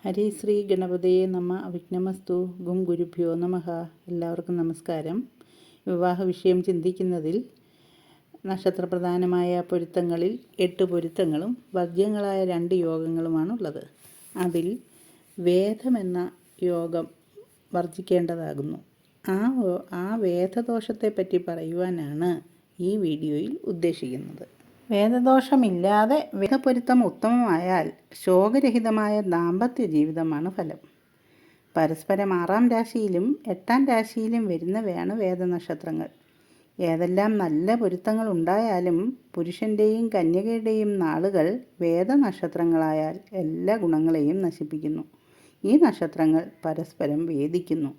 ഹരി ശ്രീ ഗണപതയെ നമ അവിഘ്നമസ്തു ഗും ഗുരുഭ്യോ നമഃ. എല്ലാവർക്കും നമസ്കാരം. വിവാഹ വിഷയം ചിന്തിക്കുന്നതിൽ നക്ഷത്രപ്രധാനമായ പൊരുത്തങ്ങളിൽ 8 പൊരുത്തങ്ങളും വർജ്യങ്ങളായ 2 യോഗങ്ങളുമാണുള്ളത്. അതിൽ വേദമെന്ന യോഗം വർജിക്കേണ്ടതാകുന്നു. ആ വേദദോഷത്തെപ്പറ്റി പറയുവാനാണ് ഈ വീഡിയോയിൽ ഉദ്ദേശിക്കുന്നത്. വേദദോഷമില്ലാതെ വേദപൊരുത്തം ഉത്തമമായാൽ ശോകരഹിതമായ ദാമ്പത്യ ജീവിതമാണ് ഫലം. പരസ്പരം 6-ാം രാശിയിലും 8-ാം രാശിയിലും വരുന്നവയാണ് വേദനക്ഷത്രങ്ങൾ. ഏതെല്ലാം നല്ല പൊരുത്തങ്ങൾ ഉണ്ടായാലും പുരുഷൻ്റെയും കന്യകയുടെയും നാളുകൾ വേദനക്ഷത്രങ്ങളായാൽ എല്ലാ ഗുണങ്ങളെയും നശിപ്പിക്കുന്നു. ഈ നക്ഷത്രങ്ങൾ പരസ്പരം വേദിക്കുന്നു.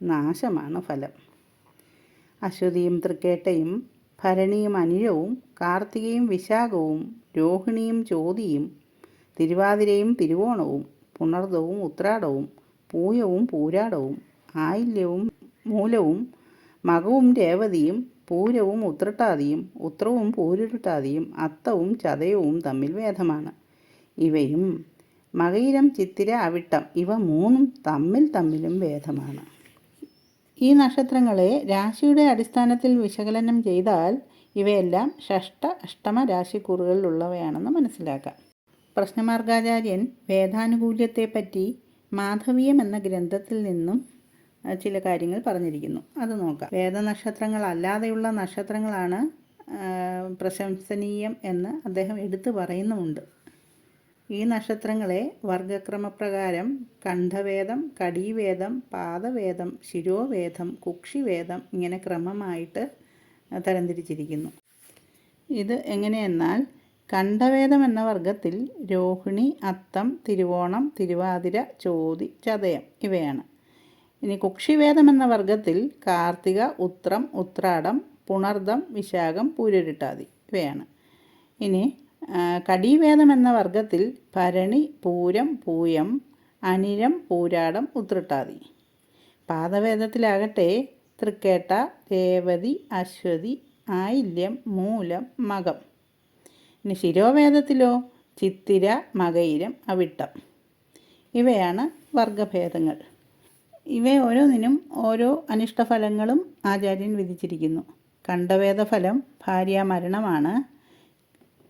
നാശമാണ് ഫലം. അശ്വതിയും തൃക്കേട്ടയും, ഭരണിയും അനിഴവും, കാർത്തികയും വിശാഖവും, രോഹിണിയും ചോതിയും, തിരുവാതിരയും തിരുവോണവും, പുണർദവും ഉത്രാടവും, പൂയവും പൂരാടവും, ആയില്യവും മൂലവും, മകവും രേവതിയും, പൂരവും ഉത്രട്ടാതിയും, ഉത്രവും പൂരുരുട്ടാതിയും, അത്തവും ചതയവും തമ്മിൽ വേദമാണ്. ഇവയും മകയിരം ചിത്തിര അവിട്ടം ഇവ 3ഉം തമ്മിലും വേദമാണ്. ഈ നക്ഷത്രങ്ങളെ രാശിയുടെ അടിസ്ഥാനത്തിൽ വിശകലനം ചെയ്താൽ ഇവയെല്ലാം ഷഷ്ട അഷ്ടമ രാശിക്കൂറുകളിലുള്ളവയാണെന്ന് മനസ്സിലാക്കാം. പ്രശ്നമാർഗാചാര്യൻ വേദാനുകൂല്യത്തെപ്പറ്റി മാധവീയം എന്ന ഗ്രന്ഥത്തിൽ നിന്നും ചില കാര്യങ്ങൾ പറഞ്ഞിരിക്കുന്നു. അത് നോക്കാം. വേദനക്ഷത്രങ്ങൾ അല്ലാതെയുള്ള നക്ഷത്രങ്ങളാണ് പ്രശംസനീയം എന്ന് അദ്ദേഹം എടുത്തു പറയുന്നുമുണ്ട്. ഈ നക്ഷത്രങ്ങളെ വർഗക്രമപ്രകാരം കണ്ഠവേദം, കടീവേദം, പാദവേദം, ശിരോവേദം, കുക്ഷിവേദം ഇങ്ങനെ ക്രമമായിട്ട് തരംതിരിച്ചിരിക്കുന്നു. ഇത് എങ്ങനെയെന്നാൽ കണ്ഠവേദം എന്ന വർഗത്തിൽ രോഹിണി, അത്തം, തിരുവോണം, തിരുവാതിര, ചോതി, ചതയം ഇവയാണ്. ഇനി കുക്ഷിവേദം എന്ന വർഗത്തിൽ കാർത്തിക, ഉത്രം, ഉത്രാടം, പുണർദം, വിശാഖം, പൂരുരുട്ടാതി ഇവയാണ്. ഇനി കടീവേദം എന്ന വർഗത്തിൽ ഭരണി, പൂരം, പൂയം, അനിഴം, പൂരാടം, ഉത്രട്ടാതി. പാദവേദത്തിലാകട്ടെ തൃക്കേട്ട, രേവതി, അശ്വതി, ആയില്യം, മൂലം, മകം. ഇനി ശിരോവേദത്തിലോ ചിത്തിര, മകയിരം, അവിട്ടം ഇവയാണ് വർഗഭേദങ്ങൾ. ഇവ ഓരോന്നിനും ഓരോ അനിഷ്ടഫലങ്ങളും ആചാര്യൻ വിധിച്ചിരിക്കുന്നു. കണ്ഠവേദഫലം ഭാര്യാമരണമാണ്.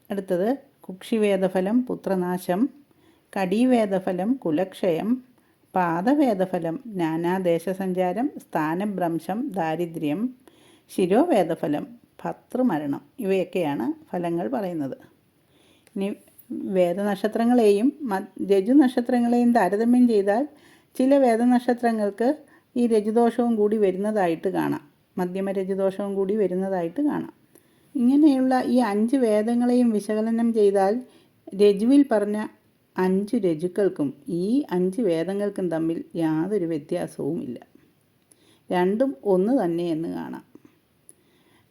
അടുത്തത് കുക്ഷിവേദഫലം പുത്രനാശം, കടീവേദഫലം കുലക്ഷയം, പാദവേദഫലം നാനാദേശസഞ്ചാരം, സ്ഥാനഭ്രംശം, ദാരിദ്ര്യം, ശിരോവേദഫലം ഭർതൃമരണം ഇവയൊക്കെയാണ് ഫലങ്ങൾ പറയുന്നത്. ഇനി വേദനക്ഷത്രങ്ങളെയും രജുനക്ഷത്രങ്ങളെയും താരതമ്യം ചെയ്താൽ ചില വേദനക്ഷത്രങ്ങൾക്ക് ഈ രജുദോഷവും കൂടി വരുന്നതായിട്ട് കാണാം, മധ്യമ രജുദോഷവും കൂടി വരുന്നതായിട്ട് കാണാം. ഇങ്ങനെയുള്ള ഈ 5 വേദങ്ങളെയും വിശകലനം ചെയ്താൽ രജുവിൽ പറഞ്ഞ 5 രജുക്കൾക്കും ഈ 5 വേദങ്ങൾക്കും തമ്മിൽ യാതൊരു വ്യത്യാസവുമില്ല. രണ്ടും ഒന്ന് തന്നെയെന്ന് കാണാം.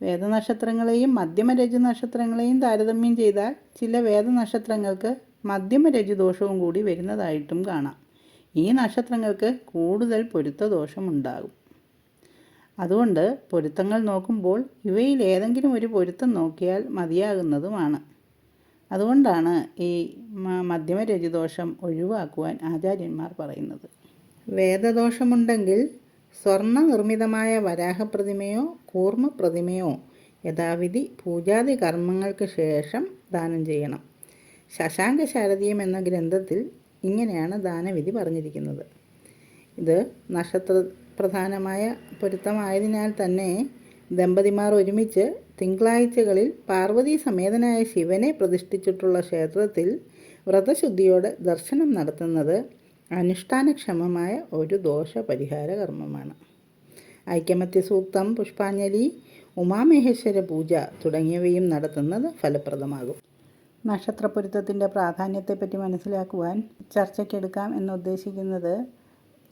വേദനക്ഷത്രങ്ങളെയും മധ്യമ രജു നക്ഷത്രങ്ങളെയും താരതമ്യം ചെയ്താൽ ചില വേദനക്ഷത്രങ്ങൾക്ക് മധ്യമ രജുദോഷവും കൂടി വരുന്നതായിട്ടും കാണാം. ഈ നക്ഷത്രങ്ങൾക്ക് കൂടുതൽ പൊരുത്തദോഷമുണ്ടാകും. അതുകൊണ്ട് പൊരുത്തങ്ങൾ നോക്കുമ്പോൾ ഇവയിൽ ഏതെങ്കിലും ഒരു പൊരുത്തം നോക്കിയാൽ മതിയാകുന്നതുമാണ്. അതുകൊണ്ടാണ് ഈ മധ്യമ രജുദോഷം ഒഴിവാക്കുവാൻ ആചാര്യന്മാർ പറയുന്നത്. വേദദോഷമുണ്ടെങ്കിൽ സ്വർണ്ണ നിർമ്മിതമായ വരാഹപ്രതിമയോ കൂർമ്മപ്രതിമയോ യഥാവിധി പൂജാതി കർമ്മങ്ങൾക്ക് ശേഷം ദാനം ചെയ്യണം. ശശാങ്ക ശാരദീയം എന്ന ഗ്രന്ഥത്തിൽ ഇങ്ങനെയാണ് ദാനവിധി പറഞ്ഞിരിക്കുന്നത്. ഇത് നക്ഷത്രപ്രധാനമായ പൊരുത്തമായതിനാൽ തന്നെ ദമ്പതിമാർ ഒരുമിച്ച് തിങ്കളാഴ്ചകളിൽ പാർവതീ സമേതനായ ശിവനെ പ്രതിഷ്ഠിച്ചിട്ടുള്ള ക്ഷേത്രത്തിൽ വ്രതശുദ്ധിയോടെ ദർശനം നടത്തുന്നത് അനുഷ്ഠാനക്ഷമമായ ഒരു ദോഷപരിഹാര കർമ്മമാണ്. ഐക്യമത്യ സൂക്തം, പുഷ്പാഞ്ജലി, ഉമാമഹേശ്വര പൂജ തുടങ്ങിയവയും നടത്തുന്നത് ഫലപ്രദമാകും. നക്ഷത്രപ്പൊരുത്തത്തിൻ്റെ പ്രാധാന്യത്തെപ്പറ്റി മനസ്സിലാക്കുവാൻ ചർച്ചയ്ക്കെടുക്കാം എന്നുദ്ദേശിക്കുന്നത്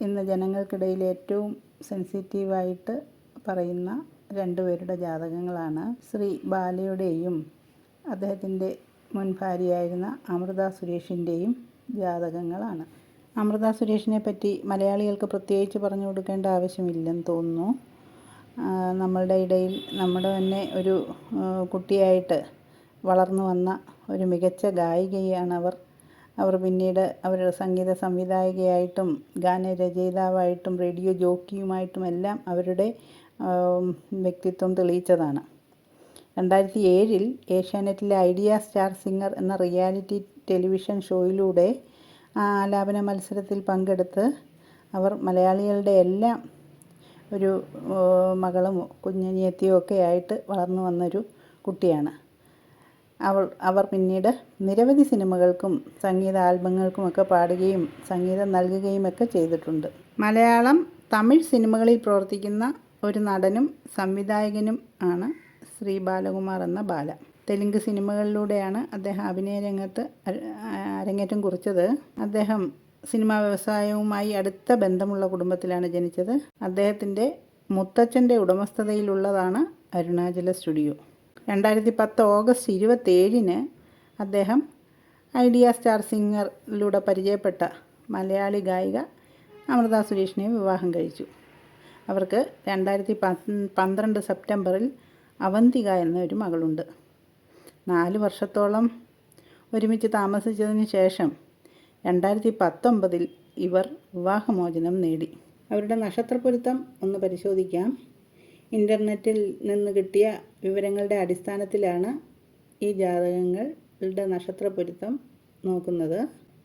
ഇന്ന് ജനങ്ങൾക്കിടയിൽ ഏറ്റവും സെൻസിറ്റീവായിട്ട് പറയുന്ന 2 പേരുടെ ജാതകങ്ങളാണ്. ശ്രീ ബാലയുടെയും അദ്ദേഹത്തിൻ്റെ മുൻ ഭാര്യയായിരുന്ന അമൃത സുരേഷിൻ്റെയും ജാതകങ്ങളാണ്. അമൃത സുരേഷിനെ പറ്റി മലയാളികൾക്ക് പ്രത്യേകിച്ച് പറഞ്ഞു കൊടുക്കേണ്ട ആവശ്യമില്ലെന്ന് തോന്നുന്നു. നമ്മളുടെ ഇടയിൽ നമ്മുടെ തന്നെ ഒരു കുട്ടിയായിട്ട് വളർന്നു വന്ന ഒരു മികച്ച ഗായികയാണവർ. അവർ പിന്നീട് അവരുടെ സംഗീത സംവിധായകയായിട്ടും ഗാനരചയിതാവായിട്ടും റേഡിയോ ജോക്കിയുമായിട്ടുമെല്ലാം അവരുടെ വ്യക്തിത്വം തെളിയിച്ചതാണ്. 2007 ഏഷ്യാനെറ്റിലെ ഐഡിയ സ്റ്റാർ സിംഗർ എന്ന റിയാലിറ്റി ടെലിവിഷൻ ഷോയിലൂടെ ആലാപന മത്സരത്തിൽ പങ്കെടുത്ത് അവർ മലയാളികളുടെ എല്ലാം ഒരു മകളും കുഞ്ഞനിയത്തിയും ഒക്കെ ആയിട്ട് വളർന്നു വന്നൊരു കുട്ടിയാണ്. അവർ പിന്നീട് നിരവധി സിനിമകൾക്കും സംഗീത ആൽബങ്ങൾക്കുമൊക്കെ പാടുകയും സംഗീതം നൽകുകയുമൊക്കെ ചെയ്തിട്ടുണ്ട്. മലയാളം, തമിഴ് സിനിമകളിൽ പ്രവർത്തിക്കുന്ന ഒരു നടനും സംവിധായകനും ആണ് ശ്രീ ബാലകുമാർ എന്ന ബാല. തെലുങ്ക് സിനിമകളിലൂടെയാണ് അദ്ദേഹം അഭിനയ രംഗത്ത് അരങ്ങേറ്റം കുറിച്ചത്. അദ്ദേഹം സിനിമാ വ്യവസായവുമായി അടുത്ത ബന്ധമുള്ള കുടുംബത്തിലാണ് ജനിച്ചത്. അദ്ദേഹത്തിൻ്റെ മുത്തച്ഛൻ്റെ ഉടമസ്ഥതയിലുള്ളതാണ് അരുണാചല സ്റ്റുഡിയോ. 2010 ഓഗസ്റ്റ് 27 അദ്ദേഹം ഐഡിയ സ്റ്റാർ സിംഗറിലൂടെ പരിചയപ്പെട്ട മലയാളി ഗായിക അമൃത സുരേഷിനെ വിവാഹം കഴിച്ചു. അവർക്ക് 2012 സെപ്റ്റംബറിൽ അവന്തിക എന്ന ഒരു മകളുണ്ട്. 4 വർഷത്തോളം ഒരുമിച്ച് താമസിച്ചതിന് ശേഷം 2019 ഇവർ വിവാഹമോചനം നേടി. അവരുടെ നക്ഷത്രപ്പൊരുത്തം ഒന്ന് പരിശോധിക്കാം. ഇൻ്റർനെറ്റിൽ നിന്ന് കിട്ടിയ വിവരങ്ങളുടെ അടിസ്ഥാനത്തിലാണ് ഈ ജാതകങ്ങളുടെ നക്ഷത്രപ്പൊരുത്തം നോക്കുന്നത്.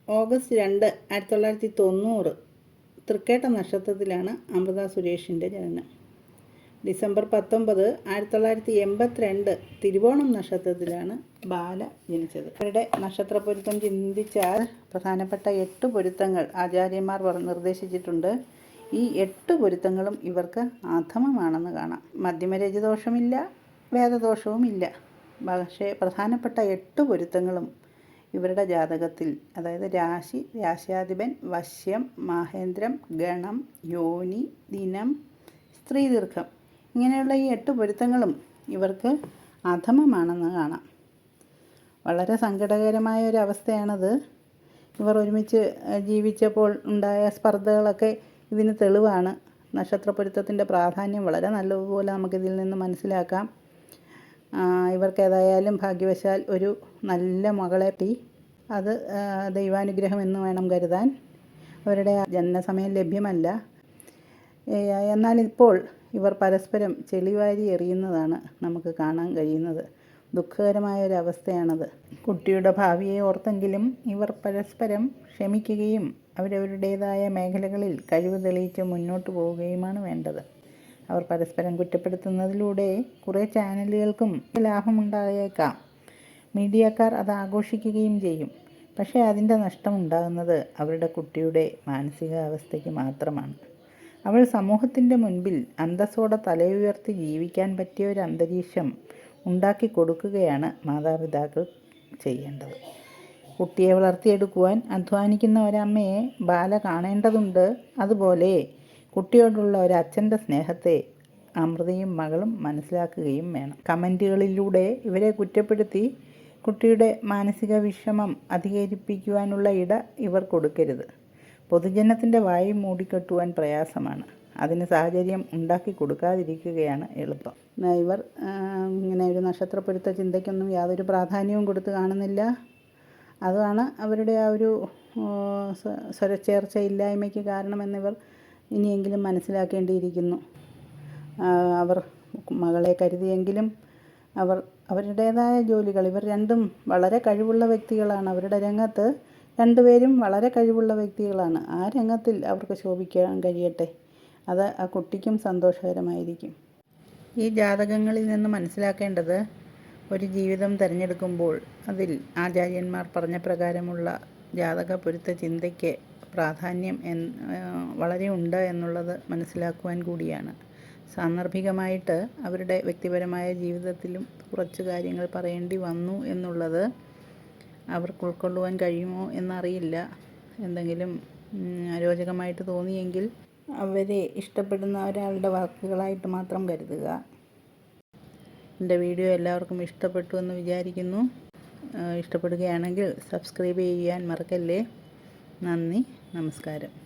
ഓഗസ്റ്റ് 2, 1990 തൃക്കേട്ട നക്ഷത്രത്തിലാണ് അമൃത സുരേഷിൻ്റെ ജനനം. ഡിസംബർ 19, 1982 തിരുവോണം നക്ഷത്രത്തിലാണ് ബാല ജനിച്ചത്. അവരുടെ നക്ഷത്രപ്പൊരുത്തം ചിന്തിച്ചാൽ പ്രധാനപ്പെട്ട 8 പൊരുത്തങ്ങൾ ആചാര്യന്മാർ നിർദ്ദേശിച്ചിട്ടുണ്ട്. ഈ 8 പൊരുത്തങ്ങളും ഇവർക്ക് അധമമാണെന്ന് കാണാം. മധ്യമരജദോഷമില്ല, വേദദോഷവുമില്ല. പക്ഷേ പ്രധാനപ്പെട്ട 8 പൊരുത്തങ്ങളും ഇവരുടെ ജാതകത്തിൽ, അതായത് രാശി, രാശ്യാധിപൻ, വശ്യം, മാഹേന്ദ്രം, ഗണം, യോനി, ദിനം, സ്ത്രീദീർഘം, ഇങ്ങനെയുള്ള ഈ 8 പൊരുത്തങ്ങളും ഇവർക്ക് അധമമാണെന്ന് കാണാം. വളരെ സങ്കടകരമായ ഒരു അവസ്ഥയാണത്. ഇവർ ഒരുമിച്ച് ജീവിച്ചപ്പോൾ ഉണ്ടായ സ്പർദ്ധകളൊക്കെ ഇതിന് തെളിവാണ്. നക്ഷത്രപ്പൊരുത്തത്തിൻ്റെ പ്രാധാന്യം വളരെ നല്ലതുപോലെ നമുക്കിതിൽ നിന്ന് മനസ്സിലാക്കാം. ഇവർക്ക് ഏതായാലും ഭാഗ്യവശാൽ ഒരു നല്ല മകളെ കിട്ടി. അത് ദൈവാനുഗ്രഹം എന്ന് വേണം കരുതാൻ. അവരുടെ ജനനസമയം ലഭ്യമല്ല. എന്നാൽ ഇപ്പോൾ ഇവർ പരസ്പരം ചെളിവാരി എറിയുന്നതാണ് നമുക്ക് കാണാൻ കഴിയുന്നത്. ദുഃഖകരമായ ഒരു അവസ്ഥയാണത്. കുട്ടിയുടെ ഭാവിയെ ഓർത്തെങ്കിലും ഇവർ പരസ്പരം ക്ഷമിക്കുകയും അവരവരുടേതായ മേഖലകളിൽ കഴിവ് തെളിയിച്ച് മുന്നോട്ട് പോവുകയുമാണ് വേണ്ടത്. അവർ പരസ്പരം കുറ്റപ്പെടുത്തുന്നതിലൂടെ കുറേ ചാനലുകൾക്കും ലാഭമുണ്ടായേക്കാം. മീഡിയക്കാർ അത് ആഘോഷിക്കുകയും ചെയ്യും. പക്ഷേ അതിൻ്റെ നഷ്ടമുണ്ടാകുന്നത് അവരുടെ കുട്ടിയുടെ മാനസികാവസ്ഥയ്ക്ക് മാത്രമാണ്. അവൾ സമൂഹത്തിൻ്റെ മുൻപിൽ അന്തസ്സോടെ തലയുയർത്തി ജീവിക്കാൻ പറ്റിയ ഒരു അന്തരീക്ഷം ഉണ്ടാക്കി കൊടുക്കുകയാണ് മാതാപിതാക്കൾ ചെയ്യേണ്ടത്. കുട്ടിയെ വളർത്തിയെടുക്കുവാൻ അധ്വാനിക്കുന്ന ഒരമ്മയെ ബാല കാണേണ്ടതുണ്ട്. അതുപോലെ കുട്ടിയോടുള്ള ഒരച്ഛൻ്റെ സ്നേഹത്തെ അമൃതയും മകളും മനസ്സിലാക്കുകയും വേണം. കമൻറ്റുകളിലൂടെ ഇവരെ കുറ്റപ്പെടുത്തി കുട്ടിയുടെ മാനസിക വിഷമം അധികരിപ്പിക്കുവാനുള്ള ഇട ഇവർ കൊടുക്കരുത്. പൊതുജനത്തിൻ്റെ വായി മൂടിക്കെട്ടുവാൻ പ്രയാസമാണ്. അതിന് സാഹചര്യം ഉണ്ടാക്കി കൊടുക്കാതിരിക്കുകയാണ് എളുപ്പം. ഇവർ ഇങ്ങനെ ഒരു നക്ഷത്രപ്പൊരുത്ത ചിന്തയ്ക്കൊന്നും യാതൊരു പ്രാധാന്യവും കൊടുത്ത് കാണുന്നില്ല. അതാണ് അവരുടെ ആ ഒരു സ്വരച്ചേർച്ച ഇല്ലായ്മയ്ക്ക് കാരണമെന്നിവർ ഇനിയെങ്കിലും മനസ്സിലാക്കേണ്ടിയിരിക്കുന്നു. അവർ മകളെ കരുതിയെങ്കിലും അവരുടേതായ ജോലികൾ, ഇവർ രണ്ടും വളരെ കഴിവുള്ള വ്യക്തികളാണ്. അവരുടെ രംഗത്ത് രണ്ടുപേരും വളരെ കഴിവുള്ള വ്യക്തികളാണ്. ആ രംഗത്തിൽ അവർക്ക് ശോഭിക്കാൻ കഴിയട്ടെ. അത് ആ കുട്ടിക്കും സന്തോഷകരമായിരിക്കും. ഈ ജാതകങ്ങളിൽ നിന്ന് മനസ്സിലാക്കേണ്ടത്, ഒരു ജീവിതം തിരഞ്ഞെടുക്കുമ്പോൾ അതിൽ ആചാര്യന്മാർ പറഞ്ഞ പ്രകാരമുള്ള ജാതക പൊരുത്ത ചിന്തയ്ക്ക് പ്രാധാന്യം വളരെ ഉണ്ട് എന്നുള്ളത് മനസ്സിലാക്കുവാൻ കൂടിയാണ്. സാന്ദർഭികമായിട്ട് അവരുടെ വ്യക്തിപരമായ ജീവിതത്തിലും കുറച്ച് കാര്യങ്ങൾ പറയേണ്ടി വന്നു എന്നുള്ളത് അവർക്ക് ഉൾക്കൊള്ളുവാൻ കഴിയുമോ എന്നറിയില്ല. എന്തെങ്കിലും അരോചകമായിട്ട് തോന്നിയെങ്കിൽ അവരെ ഇഷ്ടപ്പെടുന്ന ഒരാളുടെ വാക്കുകളായിട്ട് മാത്രം കരുതുക. എൻ്റെ വീഡിയോ എല്ലാവർക്കും ഇഷ്ടപ്പെട്ടു എന്ന് വിചാരിക്കുന്നു. ഇഷ്ടപ്പെടുകയാണെങ്കിൽ സബ്സ്ക്രൈബ് ചെയ്യാൻ മറക്കല്ലേ. നന്ദി, നമസ്കാരം.